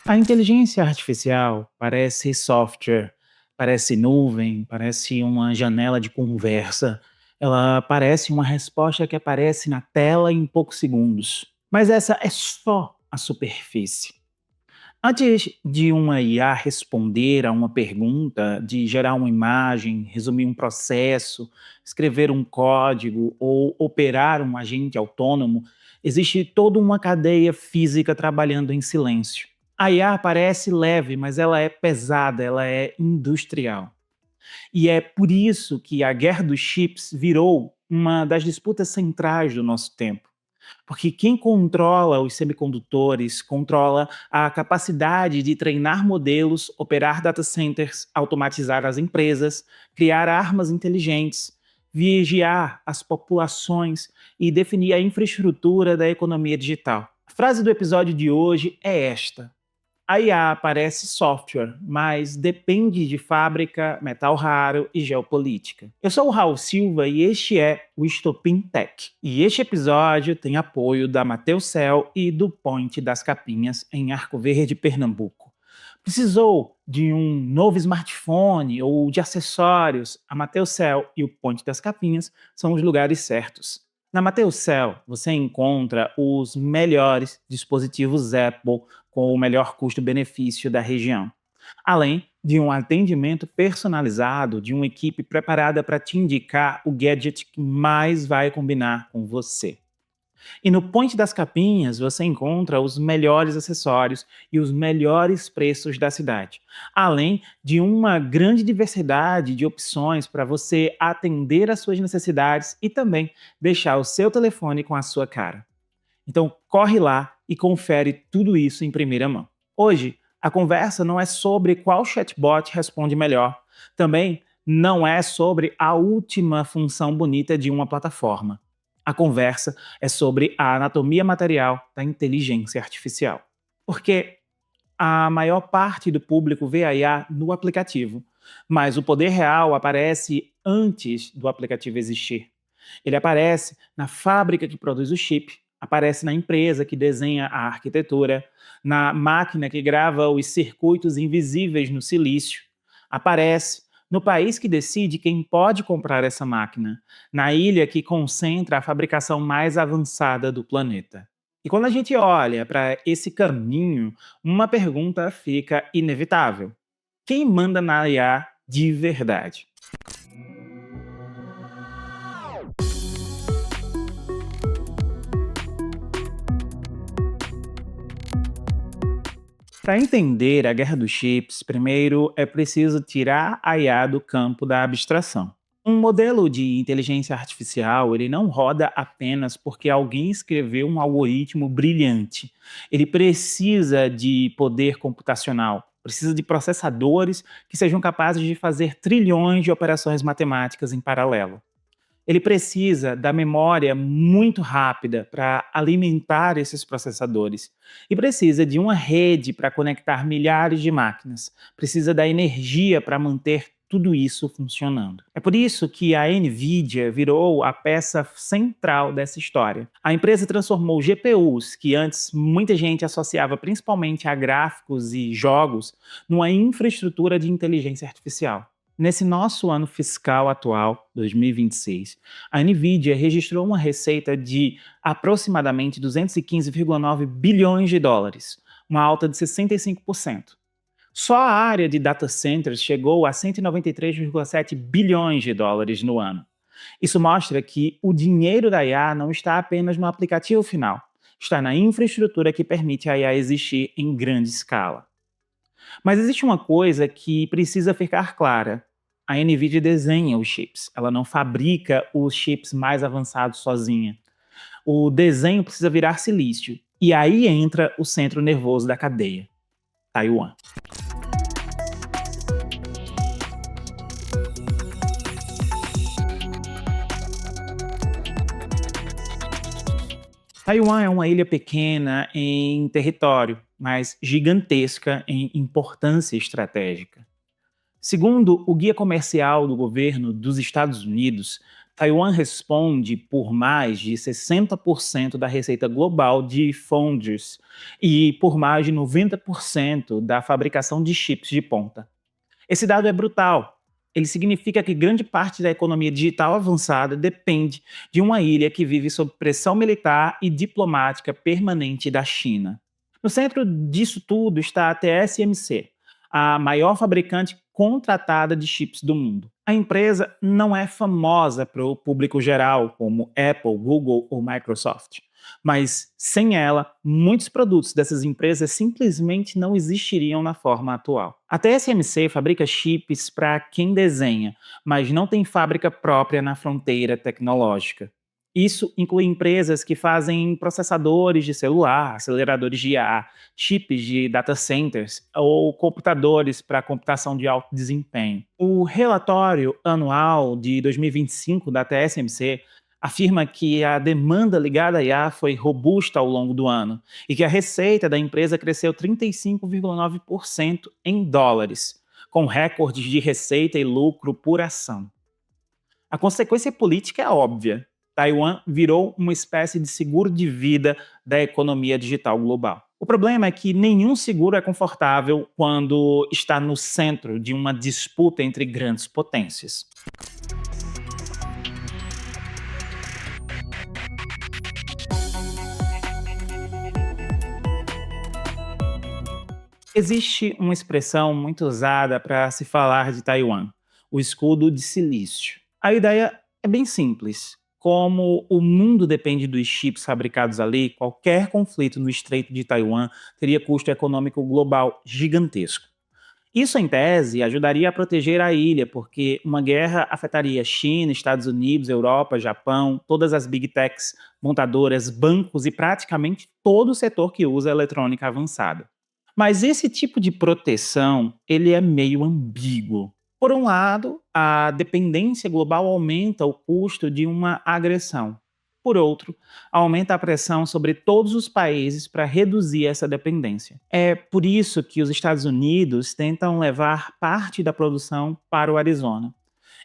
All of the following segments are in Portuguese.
A inteligência artificial parece software, parece nuvem, parece uma janela de conversa. Ela parece uma resposta que aparece na tela em poucos segundos. Mas essa é só a superfície. Antes de uma IA responder a uma pergunta, de gerar uma imagem, resumir um processo, escrever um código ou operar um agente autônomo, existe toda uma cadeia física trabalhando em silêncio. A IA parece leve, mas ela é pesada, ela é industrial. E é por isso que a guerra dos chips virou uma das disputas centrais do nosso tempo. Porque quem controla os semicondutores controla a capacidade de treinar modelos, operar data centers, automatizar as empresas, criar armas inteligentes, vigiar as populações e definir a infraestrutura da economia digital. A frase do episódio de hoje é esta: a IA parece software, mas depende de fábrica, metal raro e geopolítica. Eu sou o Raul Silva e este é o Estopim Tech. E este episódio tem apoio da Mateucel e do Point das Capinhas em Arco Verde, Pernambuco. Precisou de um novo smartphone ou de acessórios? A Mateucel e o Point das Capinhas são os lugares certos. Na Mateucel, você encontra os melhores dispositivos Apple com o melhor custo-benefício da região, além de um atendimento personalizado de uma equipe preparada para te indicar o gadget que mais vai combinar com você. E no Point das Capinhas você encontra os melhores acessórios e os melhores preços da cidade, além de uma grande diversidade de opções para você atender às suas necessidades e também deixar o seu telefone com a sua cara. Então corre lá e confere tudo isso em primeira mão. Hoje, a conversa não é sobre qual chatbot responde melhor, também não é sobre a última função bonita de uma plataforma. A conversa é sobre a anatomia material da inteligência artificial. Porque a maior parte do público vê a IA no aplicativo, mas o poder real aparece antes do aplicativo existir. Ele aparece na fábrica que produz o chip, aparece na empresa que desenha a arquitetura, na máquina que grava os circuitos invisíveis no silício, aparece no país que decide quem pode comprar essa máquina, na ilha que concentra a fabricação mais avançada do planeta. E quando a gente olha para esse caminho, uma pergunta fica inevitável: quem manda na IA de verdade? Para entender a guerra dos chips, primeiro é preciso tirar a IA do campo da abstração. Um modelo de inteligência artificial, ele não roda apenas porque alguém escreveu um algoritmo brilhante. Ele precisa de poder computacional, precisa de processadores que sejam capazes de fazer trilhões de operações matemáticas em paralelo. Ele precisa da memória muito rápida para alimentar esses processadores e precisa de uma rede para conectar milhares de máquinas. Precisa da energia para manter tudo isso funcionando. É por isso que a Nvidia virou a peça central dessa história. A empresa transformou GPUs, que antes muita gente associava principalmente a gráficos e jogos, numa infraestrutura de inteligência artificial. Nesse nosso ano fiscal atual, 2026, a Nvidia registrou uma receita de aproximadamente 215,9 bilhões de dólares, uma alta de 65%. Só a área de data centers chegou a 193,7 bilhões de dólares no ano. Isso mostra que o dinheiro da IA não está apenas no aplicativo final, está na infraestrutura que permite a IA existir em grande escala. Mas existe uma coisa que precisa ficar clara: a Nvidia desenha os chips, ela não fabrica os chips mais avançados sozinha. O desenho precisa virar silício, e aí entra o centro nervoso da cadeia: Taiwan. Taiwan é uma ilha pequena em território, mas gigantesca em importância estratégica. Segundo o Guia Comercial do Governo dos Estados Unidos, Taiwan responde por mais de 60% da receita global de foundries e por mais de 90% da fabricação de chips de ponta. Esse dado é brutal. Ele significa que grande parte da economia digital avançada depende de uma ilha que vive sob pressão militar e diplomática permanente da China. No centro disso tudo está a TSMC, a maior fabricante contratada de chips do mundo. A empresa não é famosa para o público geral, como Apple, Google ou Microsoft. Mas, sem ela, muitos produtos dessas empresas simplesmente não existiriam na forma atual. A TSMC fabrica chips para quem desenha, mas não tem fábrica própria na fronteira tecnológica. Isso inclui empresas que fazem processadores de celular, aceleradores de IA, chips de data centers ou computadores para computação de alto desempenho. O relatório anual de 2025 da TSMC afirma que a demanda ligada à IA foi robusta ao longo do ano e que a receita da empresa cresceu 35,9% em dólares, com recordes de receita e lucro por ação. A consequência política é óbvia. Taiwan virou uma espécie de seguro de vida da economia digital global. O problema é que nenhum seguro é confortável quando está no centro de uma disputa entre grandes potências. Existe uma expressão muito usada para se falar de Taiwan, o escudo de silício. A ideia é bem simples. Como o mundo depende dos chips fabricados ali, qualquer conflito no Estreito de Taiwan teria custo econômico global gigantesco. Isso, em tese, ajudaria a proteger a ilha, porque uma guerra afetaria China, Estados Unidos, Europa, Japão, todas as big techs, montadoras, bancos e praticamente todo o setor que usa eletrônica avançada. Mas esse tipo de proteção, ele é meio ambíguo. Por um lado, a dependência global aumenta o custo de uma agressão. Por outro, aumenta a pressão sobre todos os países para reduzir essa dependência. É por isso que os Estados Unidos tentam levar parte da produção para o Arizona.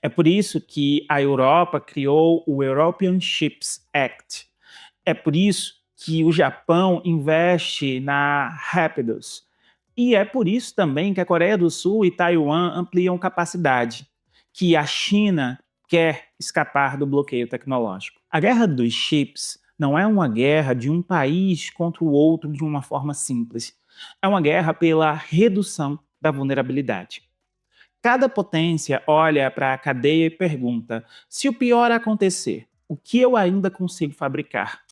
É por isso que a Europa criou o European Chips Act. É por isso que o Japão investe na Rapidus. E é por isso também que a Coreia do Sul e Taiwan ampliam capacidade, que a China quer escapar do bloqueio tecnológico. A guerra dos chips não é uma guerra de um país contra o outro de uma forma simples. É uma guerra pela redução da vulnerabilidade. Cada potência olha para a cadeia e pergunta: se o pior acontecer, o que eu ainda consigo fabricar?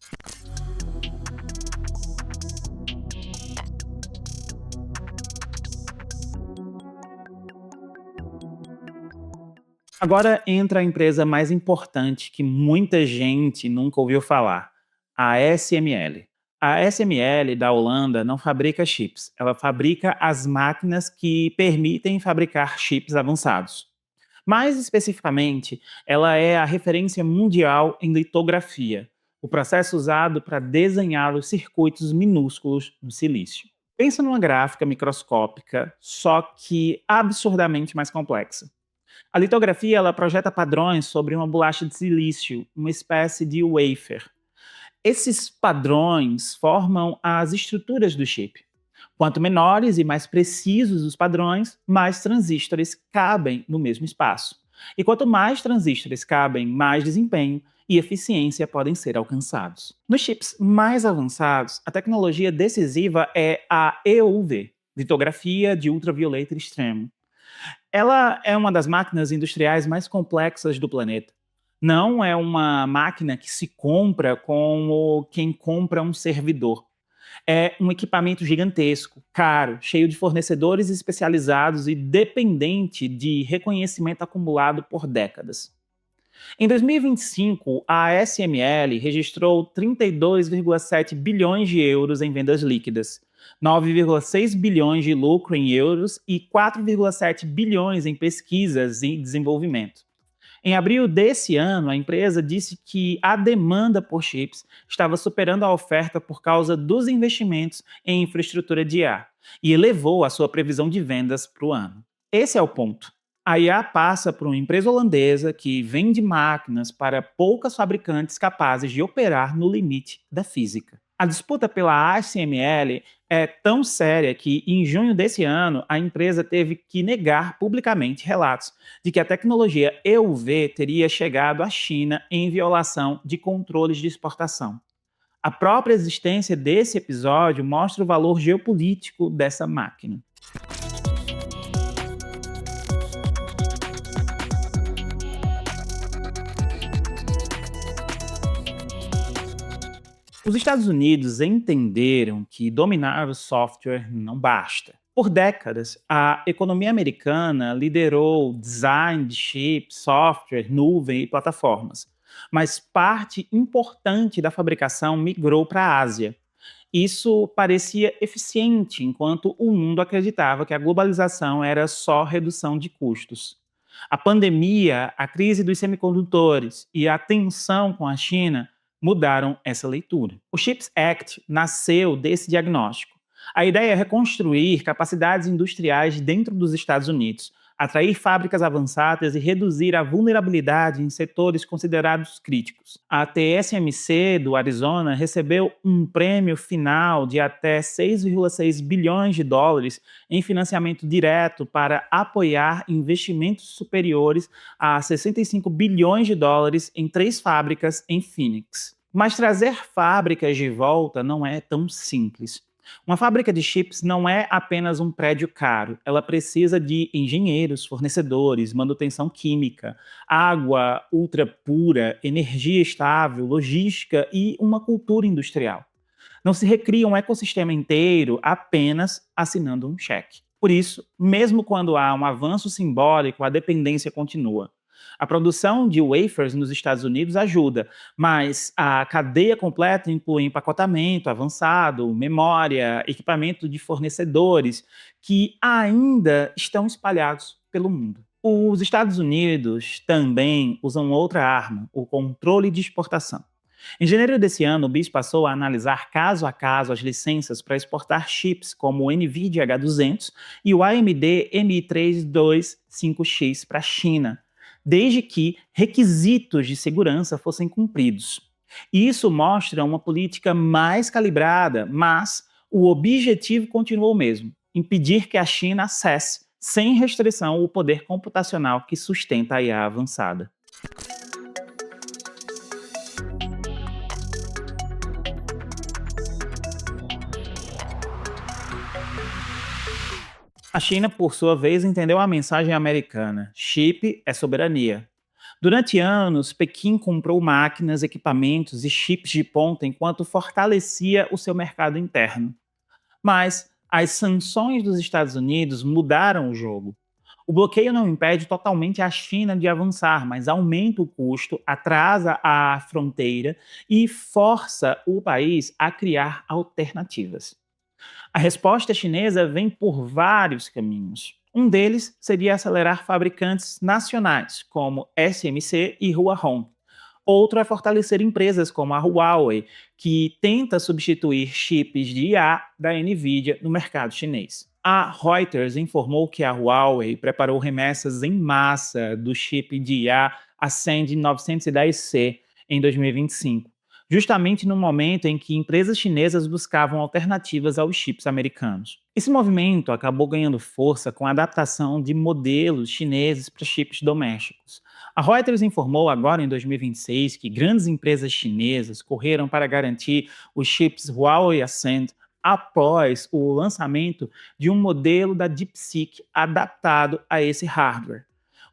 Agora entra a empresa mais importante que muita gente nunca ouviu falar, a SML. A SML da Holanda não fabrica chips, ela fabrica as máquinas que permitem fabricar chips avançados. Mais especificamente, ela é a referência mundial em litografia, o processo usado para desenhar os circuitos minúsculos do silício. Pensa numa gráfica microscópica, só que absurdamente mais complexa. A litografia ela projeta padrões sobre uma bolacha de silício, uma espécie de wafer. Esses padrões formam as estruturas do chip. Quanto menores e mais precisos os padrões, mais transistores cabem no mesmo espaço. E quanto mais transistores cabem, mais desempenho e eficiência podem ser alcançados. Nos chips mais avançados, a tecnologia decisiva é a EUV, litografia de ultravioleta extremo. Ela é uma das máquinas industriais mais complexas do planeta. Não é uma máquina que se compra como quem compra um servidor. É um equipamento gigantesco, caro, cheio de fornecedores especializados e dependente de reconhecimento acumulado por décadas. Em 2025, a SML registrou 32,7 bilhões de euros em vendas líquidas, 9,6 bilhões de lucro em euros e 4,7 bilhões em pesquisas e desenvolvimento. Em abril desse ano, a empresa disse que a demanda por chips estava superando a oferta por causa dos investimentos em infraestrutura de IA e elevou a sua previsão de vendas para o ano. Esse é o ponto. A IA passa por uma empresa holandesa que vende máquinas para poucas fabricantes capazes de operar no limite da física. A disputa pela ASML é tão séria que, em junho desse ano, a empresa teve que negar publicamente relatos de que a tecnologia EUV teria chegado à China em violação de controles de exportação. A própria existência desse episódio mostra o valor geopolítico dessa máquina. Os Estados Unidos entenderam que dominar o software não basta. Por décadas, a economia americana liderou o design de chips, software, nuvem e plataformas. Mas parte importante da fabricação migrou para a Ásia. Isso parecia eficiente, enquanto o mundo acreditava que a globalização era só redução de custos. A pandemia, a crise dos semicondutores e a tensão com a China mudaram essa leitura. O CHIPS Act nasceu desse diagnóstico. A ideia é reconstruir capacidades industriais dentro dos Estados Unidos, atrair fábricas avançadas e reduzir a vulnerabilidade em setores considerados críticos. A TSMC do Arizona recebeu um prêmio final de até 6,6 bilhões de dólares em financiamento direto para apoiar investimentos superiores a 65 bilhões de dólares em 3 fábricas em Phoenix. Mas trazer fábricas de volta não é tão simples. Uma fábrica de chips não é apenas um prédio caro, ela precisa de engenheiros, fornecedores, manutenção química, água ultra pura, energia estável, logística e uma cultura industrial. Não se recria um ecossistema inteiro apenas assinando um cheque. Por isso, mesmo quando há um avanço simbólico, a dependência continua. A produção de wafers nos Estados Unidos ajuda, mas a cadeia completa inclui empacotamento avançado, memória, equipamento de fornecedores que ainda estão espalhados pelo mundo. Os Estados Unidos também usam outra arma, o controle de exportação. Em janeiro desse ano, o BIS passou a analisar caso a caso as licenças para exportar chips como o NVIDIA H200 e o AMD MI325X para a China, desde que requisitos de segurança fossem cumpridos. Isso mostra uma política mais calibrada, mas o objetivo continua o mesmo: impedir que a China acesse, sem restrição, o poder computacional que sustenta a IA avançada. A China, por sua vez, entendeu a mensagem americana: chip é soberania. Durante anos, Pequim comprou máquinas, equipamentos e chips de ponta enquanto fortalecia o seu mercado interno. Mas as sanções dos Estados Unidos mudaram o jogo. O bloqueio não impede totalmente a China de avançar, mas aumenta o custo, atrasa a fronteira e força o país a criar alternativas. A resposta chinesa vem por vários caminhos. Um deles seria acelerar fabricantes nacionais, como SMC e Huawei. Outro é fortalecer empresas como a Huawei, que tenta substituir chips de IA da NVIDIA no mercado chinês. A Reuters informou que a Huawei preparou remessas em massa do chip de IA Ascend 910C em 2025. Justamente no momento em que empresas chinesas buscavam alternativas aos chips americanos. Esse movimento acabou ganhando força com a adaptação de modelos chineses para chips domésticos. A Reuters informou agora em 2026 que grandes empresas chinesas correram para garantir os chips Huawei Ascend após o lançamento de um modelo da DeepSeek adaptado a esse hardware.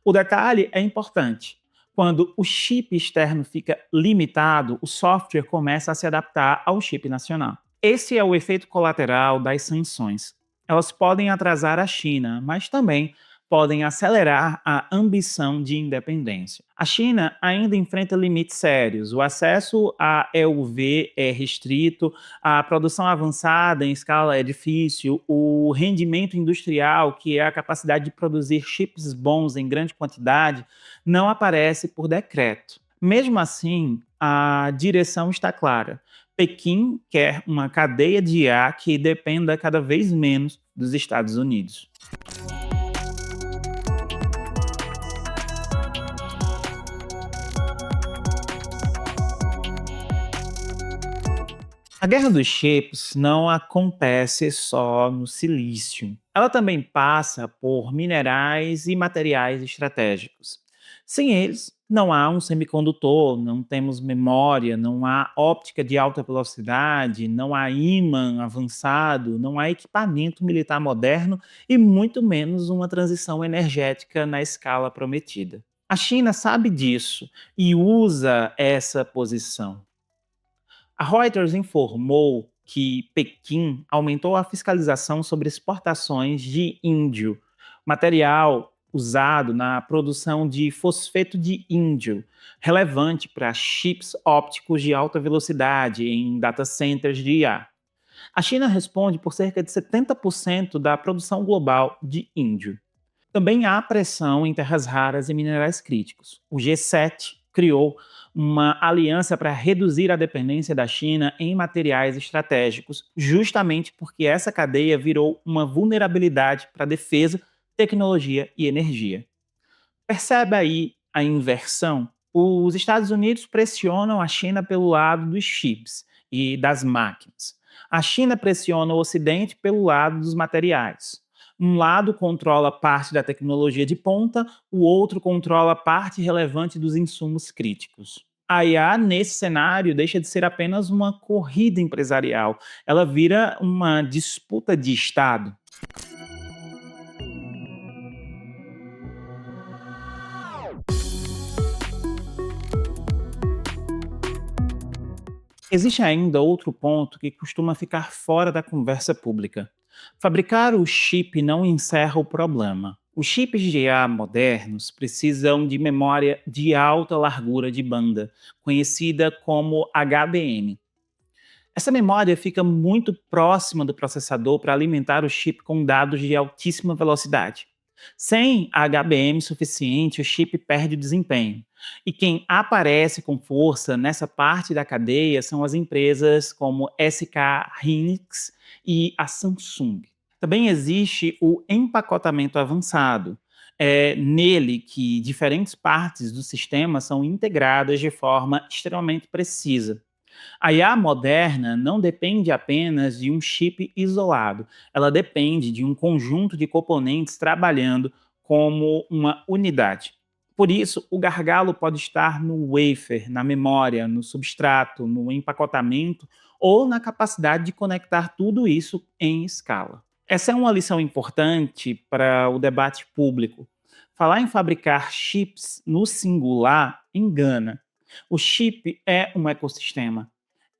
O detalhe é importante. Quando o chip externo fica limitado, o software começa a se adaptar ao chip nacional. Esse é o efeito colateral das sanções. Elas podem atrasar a China, mas também podem acelerar a ambição de independência. A China ainda enfrenta limites sérios. O acesso a EUV é restrito, a produção avançada em escala é difícil, o rendimento industrial, que é a capacidade de produzir chips bons em grande quantidade, não aparece por decreto. Mesmo assim, a direção está clara. Pequim quer uma cadeia de IA que dependa cada vez menos dos Estados Unidos. A guerra dos chips não acontece só no silício. Ela também passa por minerais e materiais estratégicos. Sem eles, não há um semicondutor, não temos memória, não há óptica de alta velocidade, não há ímã avançado, não há equipamento militar moderno e muito menos uma transição energética na escala prometida. A China sabe disso e usa essa posição. A Reuters informou que Pequim aumentou a fiscalização sobre exportações de índio, material usado na produção de fosfeto de índio, relevante para chips ópticos de alta velocidade em data centers de IA. A China responde por cerca de 70% da produção global de índio. Também há pressão em terras raras e minerais críticos. O G7 criou uma aliança para reduzir a dependência da China em materiais estratégicos, justamente porque essa cadeia virou uma vulnerabilidade para defesa, tecnologia e energia. Percebe aí a inversão? Os Estados Unidos pressionam a China pelo lado dos chips e das máquinas. A China pressiona o Ocidente pelo lado dos materiais. Um lado controla parte da tecnologia de ponta, o outro controla parte relevante dos insumos críticos. A IA, nesse cenário, deixa de ser apenas uma corrida empresarial. Ela vira uma disputa de Estado. Existe ainda outro ponto que costuma ficar fora da conversa pública. Fabricar o chip não encerra o problema. Os chips de IA modernos precisam de memória de alta largura de banda, conhecida como HBM. Essa memória fica muito próxima do processador para alimentar o chip com dados de altíssima velocidade. Sem HBM suficiente, o chip perde desempenho. E quem aparece com força nessa parte da cadeia são as empresas como SK Hynix e a Samsung. Também existe o empacotamento avançado. É nele que diferentes partes do sistema são integradas de forma extremamente precisa. A IA moderna não depende apenas de um chip isolado, ela depende de um conjunto de componentes trabalhando como uma unidade. Por isso, o gargalo pode estar no wafer, na memória, no substrato, no empacotamento ou na capacidade de conectar tudo isso em escala. Essa é uma lição importante para o debate público. Falar em fabricar chips no singular engana. O chip é um ecossistema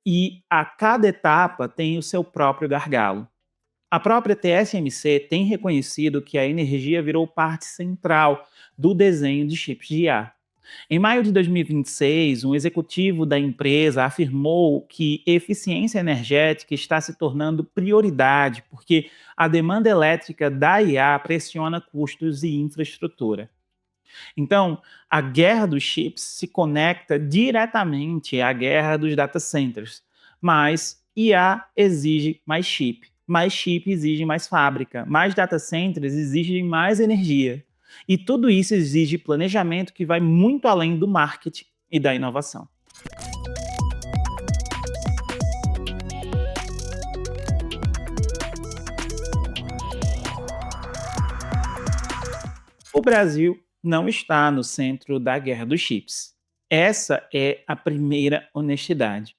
e a cada etapa tem o seu próprio gargalo. A própria TSMC tem reconhecido que a energia virou parte central do desenho de chips de IA. Em maio de 2026, um executivo da empresa afirmou que eficiência energética está se tornando prioridade porque a demanda elétrica da IA pressiona custos e infraestrutura. Então, a guerra dos chips se conecta diretamente à guerra dos data centers, mas IA exige mais chip exige mais fábrica, mais data centers exigem mais energia. E tudo isso exige planejamento que vai muito além do marketing e da inovação. O Brasil não está no centro da guerra dos chips. Essa é a primeira honestidade.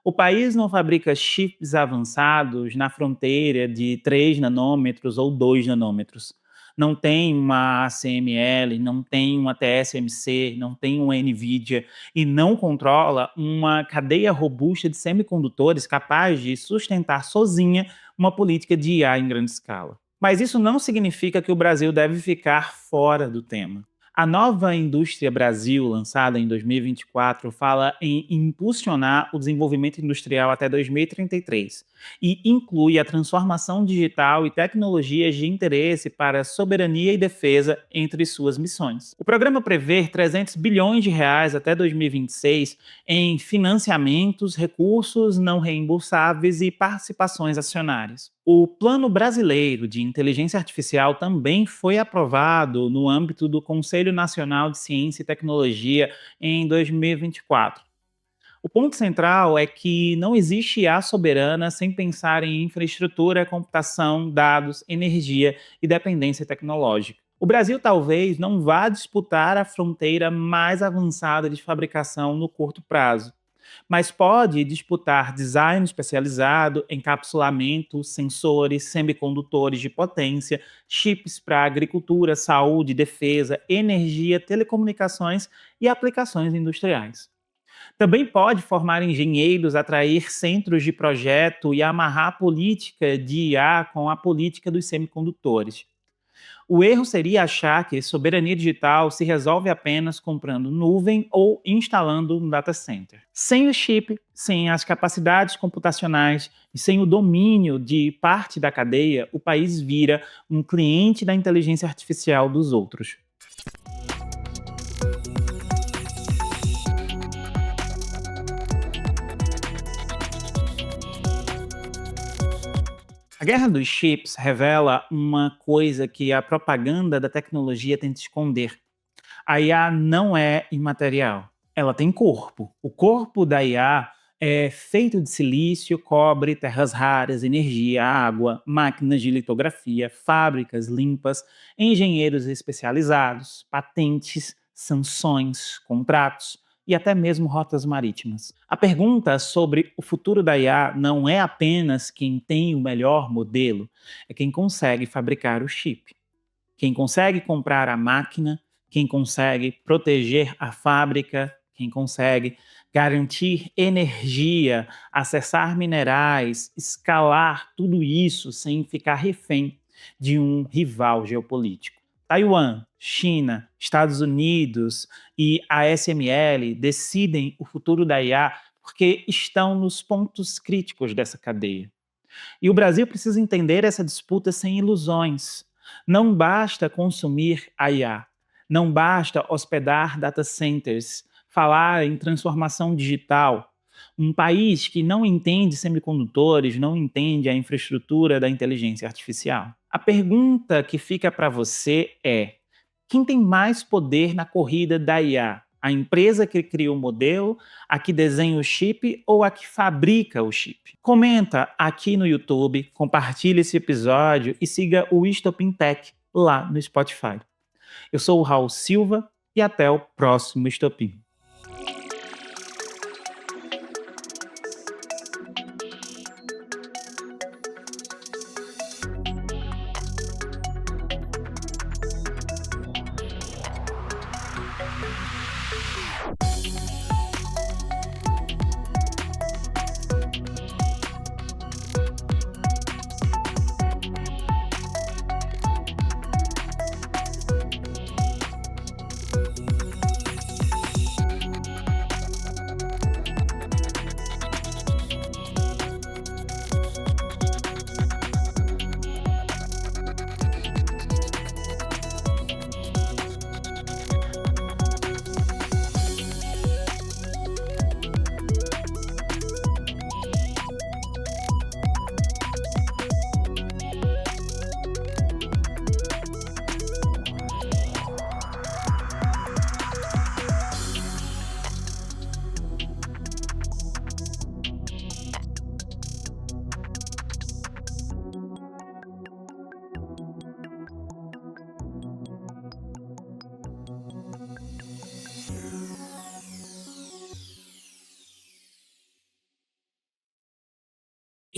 O país não fabrica chips avançados na fronteira de 3 nanômetros ou 2 nanômetros. Não tem uma ACML, não tem uma TSMC, não tem uma NVIDIA e não controla uma cadeia robusta de semicondutores capaz de sustentar sozinha uma política de IA em grande escala. Mas isso não significa que o Brasil deve ficar fora do tema. A nova Indústria Brasil, lançada em 2024, fala em impulsionar o desenvolvimento industrial até 2033 e inclui a transformação digital e tecnologias de interesse para soberania e defesa entre suas missões. O programa prevê 300 bilhões de reais até 2026 em financiamentos, recursos não reembolsáveis e participações acionárias. O Plano Brasileiro de Inteligência Artificial também foi aprovado no âmbito do Conselho Nacional de Ciência e Tecnologia em 2024. O ponto central é que não existe IA soberana sem pensar em infraestrutura, computação, dados, energia e dependência tecnológica. O Brasil talvez não vá disputar a fronteira mais avançada de fabricação no curto prazo, mas pode disputar design especializado, encapsulamento, sensores, semicondutores de potência, chips para agricultura, saúde, defesa, energia, telecomunicações e aplicações industriais. Também pode formar engenheiros, atrair centros de projeto e amarrar a política de IA com a política dos semicondutores. O erro seria achar que soberania digital se resolve apenas comprando nuvem ou instalando um data center. Sem o chip, sem as capacidades computacionais e sem o domínio de parte da cadeia, o país vira um cliente da inteligência artificial dos outros. A guerra dos chips revela uma coisa que a propaganda da tecnologia tenta esconder. A IA não é imaterial. Ela tem corpo. O corpo da IA é feito de silício, cobre, terras raras, energia, água, máquinas de litografia, fábricas limpas, engenheiros especializados, patentes, sanções, contratos e até mesmo rotas marítimas. A pergunta sobre o futuro da IA não é apenas quem tem o melhor modelo, é quem consegue fabricar o chip. Quem consegue comprar a máquina, quem consegue proteger a fábrica, quem consegue garantir energia, acessar minerais, escalar tudo isso sem ficar refém de um rival geopolítico. Taiwan, China, Estados Unidos e a ASML decidem o futuro da IA porque estão nos pontos críticos dessa cadeia. E o Brasil precisa entender essa disputa sem ilusões. Não basta consumir a IA, não basta hospedar data centers, falar em transformação digital. Um país que não entende semicondutores, não entende a infraestrutura da inteligência artificial. A pergunta que fica para você é: quem tem mais poder na corrida da IA? A empresa que cria o modelo, a que desenha o chip ou a que fabrica o chip? Comenta aqui no YouTube, compartilhe esse episódio e siga o Estopim Tech lá no Spotify. Eu sou o Raul Silva e até o próximo Estopim.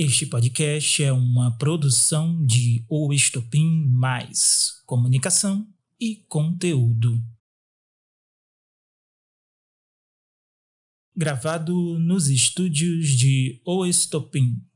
Este podcast é uma produção de O Estopim Mais Comunicação e Conteúdo. Gravado nos estúdios de O Estopim.